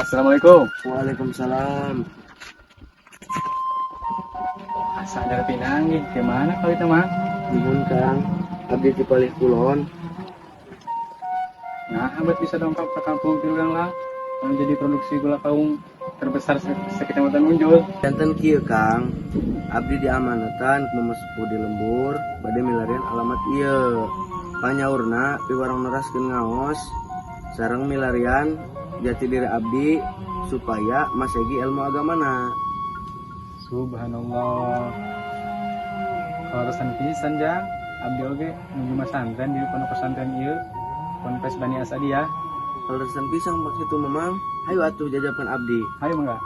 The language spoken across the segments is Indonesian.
Assalamualaikum. Waalaikumsalam. Sadar pinanggih, kemana kau itu mang? Nuhun Kang, abdi di Palih Kulon. Nah, abad bisa dongkap ke kampung Pilulang lah. Menjadi produksi gula kaung terbesar sekecamatan Unjul. Janten kieu Kang, abdi diamanatan ku Memesepu di Lembur, bade milarian alamat ieu. Panyaurna piwarang neraskeun ngaos sareng milarian jati diri abdi supaya masegi ilmu agamana. Subhanallah. Kalau resan pisan jang, abdi oge nunggu masantren di pondok pesantren ieu, Ponpes Bani Asadiyah. Kalau resan pisang maksud itu memang, hayu atuh jajapan abdi. Ayo mangga.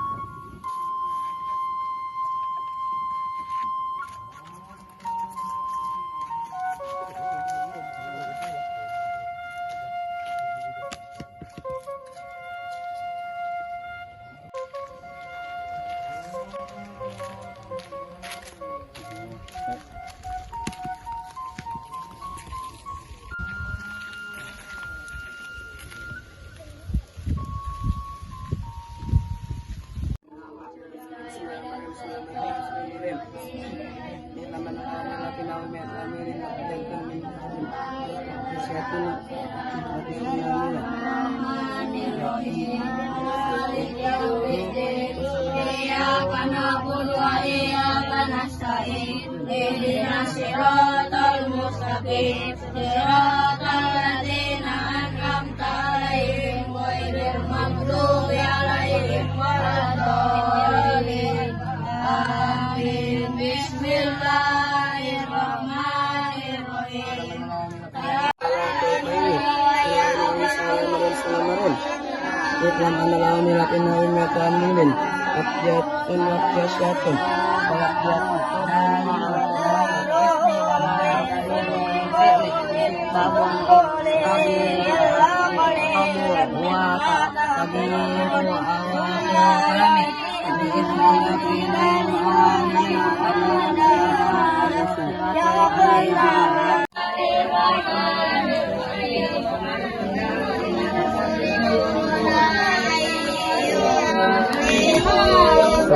Iklan analami lakin nawin metan minin Abjatun wabjasyatun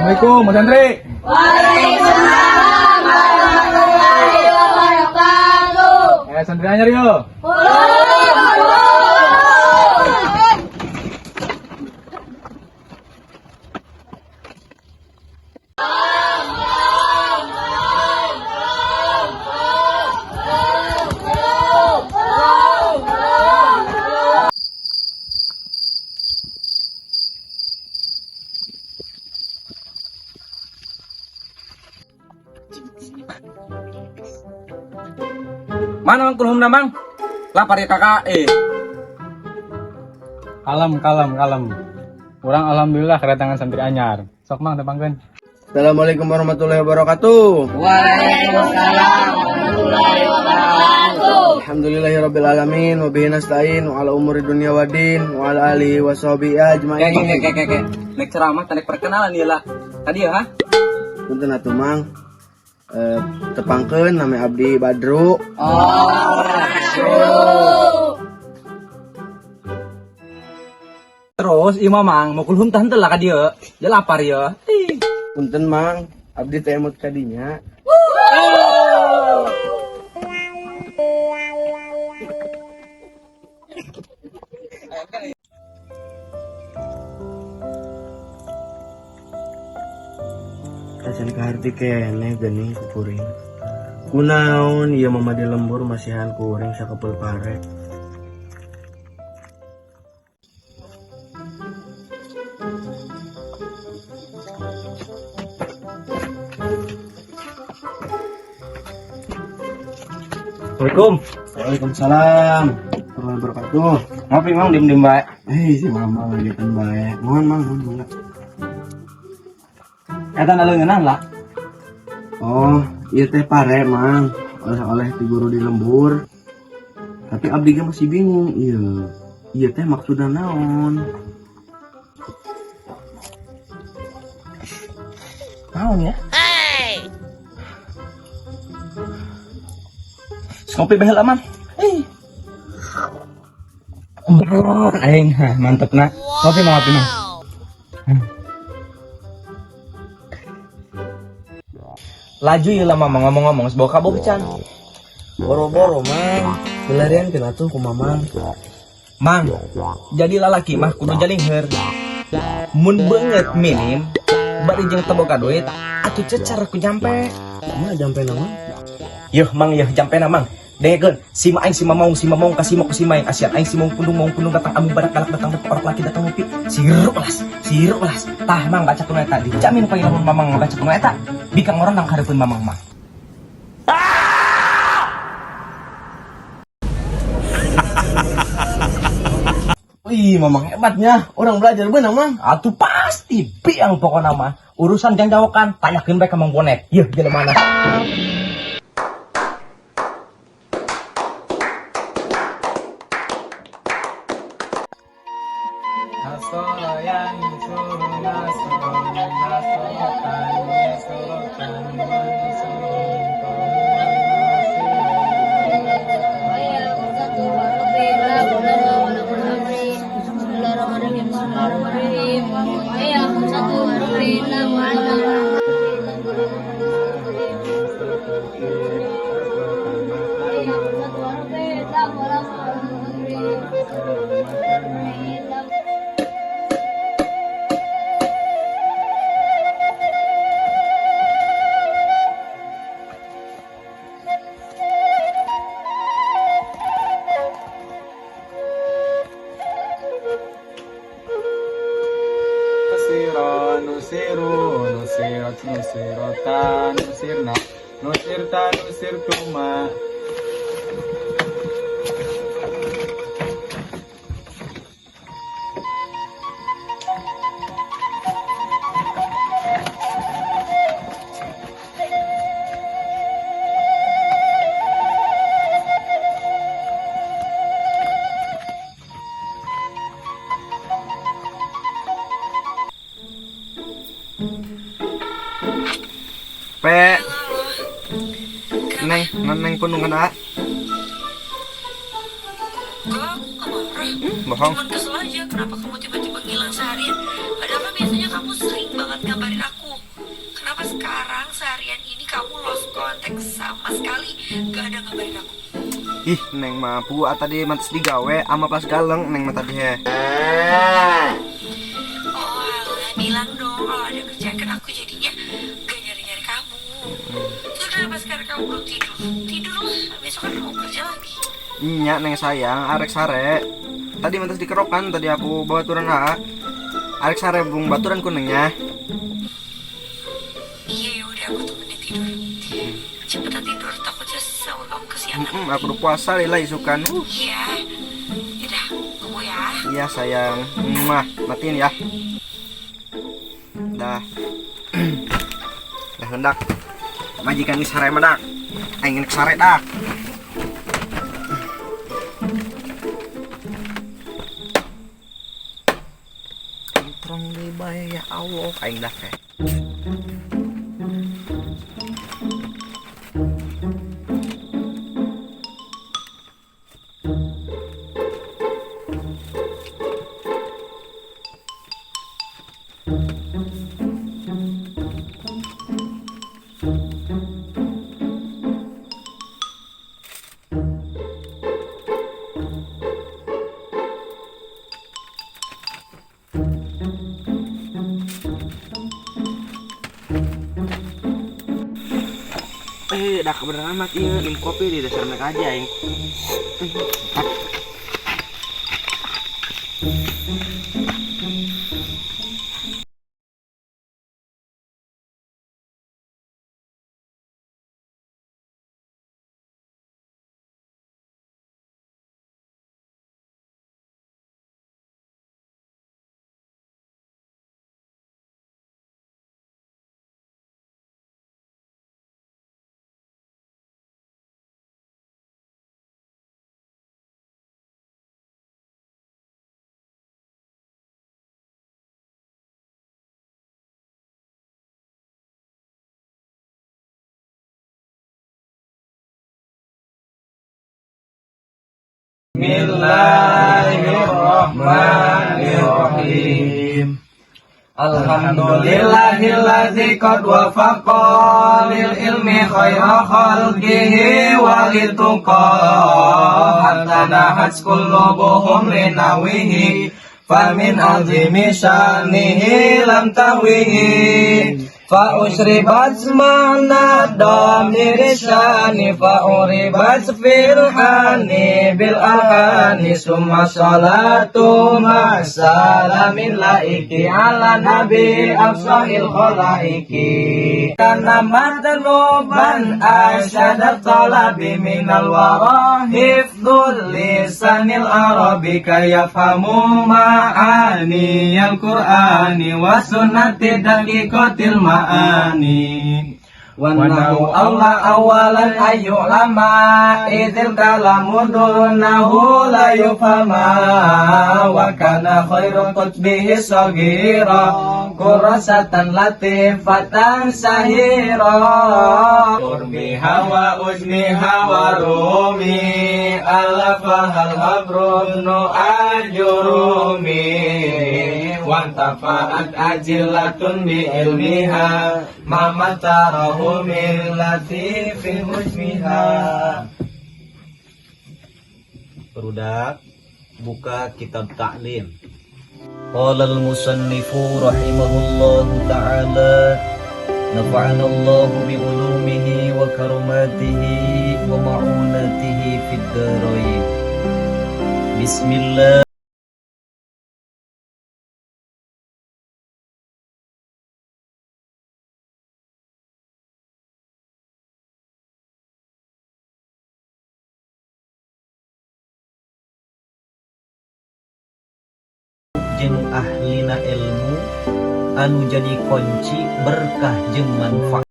Assalamualaikum, Mas Andre. Waalaikumsalam warahmatullahi wabarakatuh. Santri anyar yo. Mana mang kulhum namang? Lapar ya kakak Kalem. Orang alhamdulillah kedatangan santri anyar. Sok mang tepangkeun. Assalamualaikum warahmatullahi wabarakatuh. Waalaikumsalam warahmatullahi wabarakatuh. Alhamdulillahirabbil alamin wa bihi nasta'in wa ala umuri dunya waddin wa ala alihi washabihi ajmain. Kek. Nek ceramah tanek perkenalan ieu lah. Tadi ya, ha? Punten atuh Mang. Tepangkeun nami abdi Badru. Terus ieu mamang mau kulhum tah henteu lah ka dieu. Ya lapar ya. Punten Mang, abdi teh emut kadinya. Kacan kaharti kene geuning ku kuring. Kunaon ieu mama di lembur masihan kuring sakepel pare. Assalamualaikum. Waalaikumsalam warahmatullahi wabarakatuh. Ngopi mang dim bae. Si mama lagi kan baik. Mohon Mang. Eta naleungeunan lah. Oh, iya teh pare Mang. Oleh-oleh ti guru di lembur. Tapi abdi ge masih bingung. Iya teh maksudna naon? Naon ya? Ngopi behel aman. Aing mantep nak. Ngopi mah. Laju ya lah mamang ngomong-ngomong sebawa kabel pecan. Boro-boro mang, pelarian kena tuh ku mamang. Mang, jadi lalaki mah kudu jaling her. Mun banget minim, bari jeung teboga duit, atuh cecar ku jampe. Mah jampe nama. Yuh mang yuh jampe na mang. Dengekeun, si aing si mamong kasih mau ku si maing asian aing si maung pundung datang amu badak galak datang orang laki datang ngopi. Sirup las. Tah mang baca kuno eta dijamin poe lamun mamang baca kuno eta. Bikang orang nang hareupin mamang mah. Wih, mamang hebatnya. Orang belajar bener mang. Atuh pasti biang pokona mah. Urusan jang jawakan tanyakeun bae ka Mang Bonek. Yeuh jelema mana. Nasoyan suruh nasoyan nasokan nasokan Nusirota nusirna nusirta nusirtuma. Pe. Neng pundung kana. Bohong. Cuman kesel aja kenapa kamu tiba-tiba ngilang seharian. Padahal kan biasanya kamu sering banget ngabarin aku. Kenapa sekarang seharian ini kamu lost contact sama sekali gak ada ngabarin aku? Ih, neng mah pu tadi mantes digawe ama pas galeng neng mah tadi he. Oh alah, bilang dong kalau ada kerjaan kan aku jadinya gak nyari-nyari kamu. Terus kenapa sekarang kamu belum tidur? Tidur lah, besok kan mau kerja lagi. Nya neng sayang arek sare. Tadi mantes dikerokan tadi aku bawa turan arek sare bung baturan kuningnya. Iya yaudah aku temenin tidur. Cepetan tidur takutnya sama kamu kesiangan. Aku udah puasa lila isukan. Iya. Yaudah, tunggu ya. Iya sayang. Matiin ya. Dah. Dah hendak. Majikan geus sare mah dak. Aing geus sare dak. Kontrong deui bae ya Allah aing dah teh. Dah kebenaran amat iya minum kopi di dasar mereka aja yang. Bismillahirrahmanirrahim. Alhamdulillahilladzi qad wafaqa lil ilmi khaira khalqihi wa lituqa hatta nahat qulubuhum linawihi famin azimi syanihi lam tahwihi fa usribat mana damir syani fa uribat fil hani bil ahani summa salatu ma salamin laiki ala nabi afsahil khalaiki kana matluban asyada talabi minal wara hifdzul lisanil arabi kayafhamu ma'ani al-qur'ani wa sunnati daqiqatil ma'ani Wanahu Allah awalan ayu lama idil kalamu dunahu la yufama wa kana khairu qutbihi sagira kurasatan latifatan sahira urbiha wa uzniha wa rumi alafahal habrunu ajurumi wantafaat ajilatun bi ilmiha mama tarahu min latifin husmiha. Perudak buka kitab ta'lim. Qala al-musannifu rahimahullahu ta'ala nafa'ana Allahu bi ulumihi wa karamatihi wa ma'unatihi fid darain. Bismillah. Jeung ahlina ilmu anu jadi kunci berkah jeung manfaat.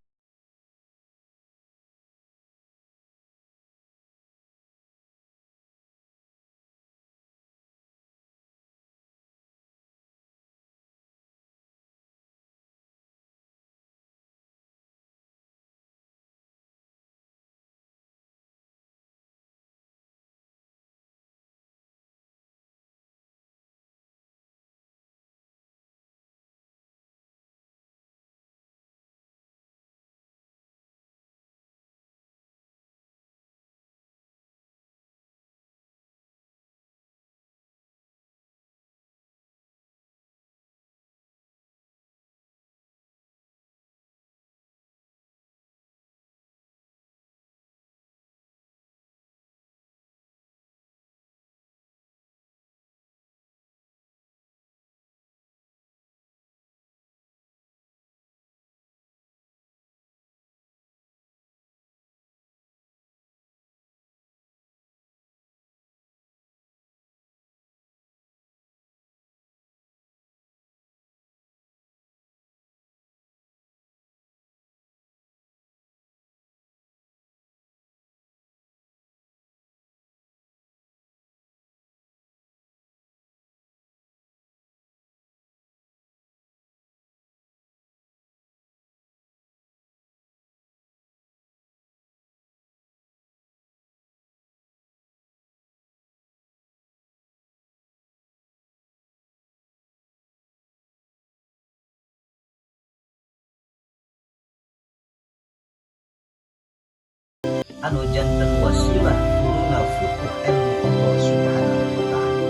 Anu janten wasilah turuna futuh ilmu Allah subhanahu wa ta'ala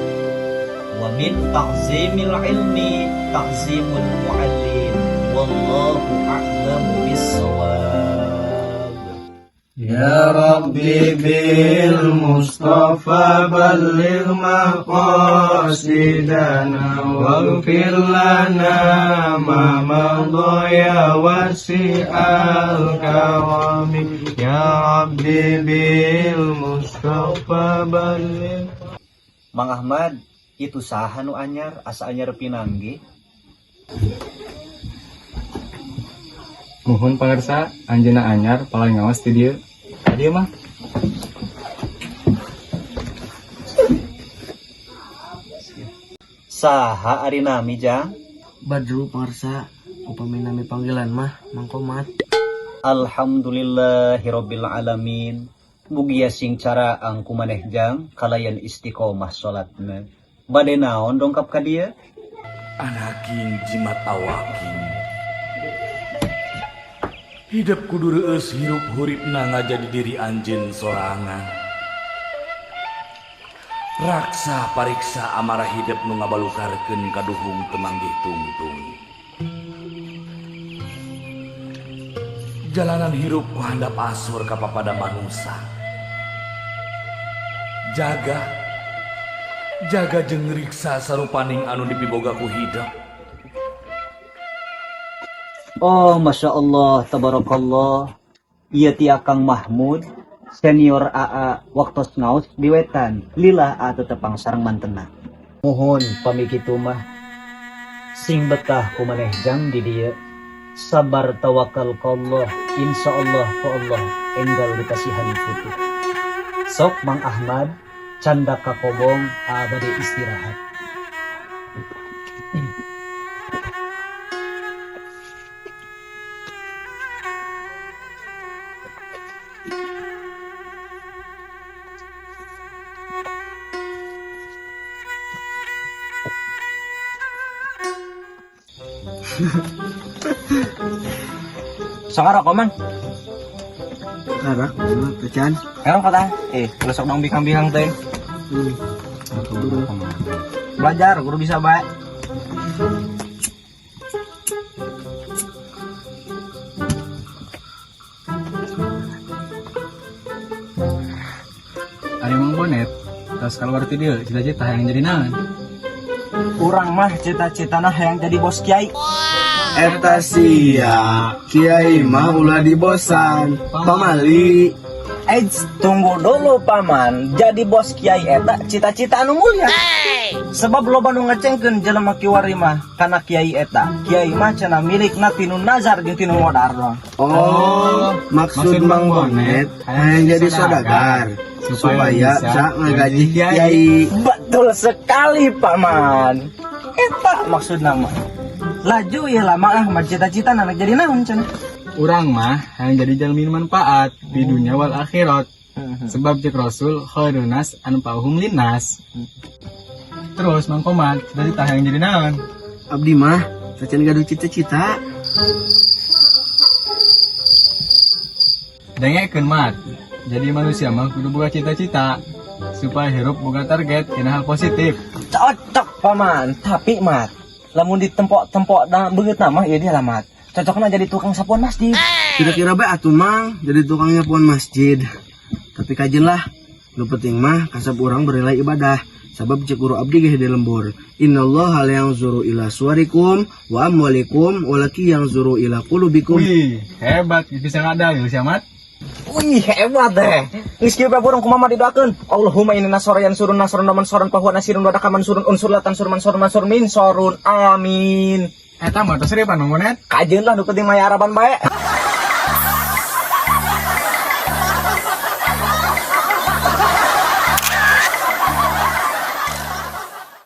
wa min ta'zimil ilmi ta'zimul mu'allim wallahu a'lamu bis-shawab. Ya Rabbi bil Mustafa balligh maqasidana waghfir lana ma madha ya wasi'al karami ya Rabbi bil Mustafa balligh. Mang Ahmad itu saha nu anyar asa anyar pinanggi. Muhun pangarsa anjeunna anyar paling ngawas ti dieu. Dieu mah. Saha ari nami Jang? Badru pangarsa upami nami panggilan mah Mang Komat. Alhamdulillahirabbil alamin. Mugia sing cara ang kumaneh Jang kalayan istiqomah salatna. Bade naon dongkap ka dieu? anaking jimat awaking. Hidup kudu reueus hirup huripna ngajadi diri anjeun sorangan. Raksa pariksa amarah hidup nu ngabalukarkeun kaduhung temanggih tungtung. Jalanan hirup ku handap asur ka papada manusia. Jaga jeung riksa sarupaning anu dipiboga ku hidup. Oh, Masya Allah, Tabarakallah. Iya ti Akang Mahmud, senior AA waktu ngaus di wetan. Lila atau tepang sarang mantena. Mohon pamikitu mah. Sing betah kumaneh jang di dia. Sabar tawakal ka Allah. Insya Allah ku Allah enggal dikasihan putih. Sok Mang Ahmad, canda kakobong abadi istirahat. Sangarok man. Karak, pecan. Erong kata. Lesok dong bihang-bihang teh. Belajar, guru bisa baik. Ari Mang Bonet, tas keluar ti dieu cita-cita yang jadi naon? Urang mah cita-citana hayang jadi bos kiai. Eta sia, kiai mah ulah dibosan. Pamali. Tunggu dulu paman. Jadi bos kiai eta cita-cita anu mulia. Sebab loba nu ngecengkeun jelema kiwari mah kana kiai eta. Kiai mah cenah milikna tinu nazar jeung tinu modar dong. Oh, maksud Mang Bonet hanya jadi saudagar supaya bisa ngagaji kiai. Betul sekali paman. Eta maksud nama. Laju ya lama Ahmad cita-cita anak jadi naon cenah. Urang mah yang jadi jalmi manfaat di dunia wal akhirat. Sebab cek Rasul khairun nas anfa'uhum linnas. Terus Mang Komad, cita-cita yang jadi naon? Abdi mah sacan gaduh cita-cita. Dengekeun mat. Jadi manusia mah kudu boga cita-cita supaya hirup boga target kena hal positif. Cocok paman, tapi mat lamun ditempok-tempok da beungeut mah ieu dia lamat. Cocokna jadi tukang sapuan masjid. Kira-kira bae atuh Mang jadi tukang nyapuan masjid. Tapi kajen lah. Nu penting mah kasab urang berilai ibadah. Sabab cek guru abdi ge di lembur. Innallaha la yanzuru ila suwarikum wa amwalikum walaki yanzuru ila qulubikum. Wih, hebat bisa ngadal ya Mat. Wih hebat deh. Geus kieu bae burung kumaha didoakeun. Allahumma inna nasroyan surun nasrun man soran pahuan nasirun wadakaman surun unsur latan surman sorun mansur min sorun amin. Eta mah tos seriusan Mang Bonet. Kajeun lah nu penting mah araban bae.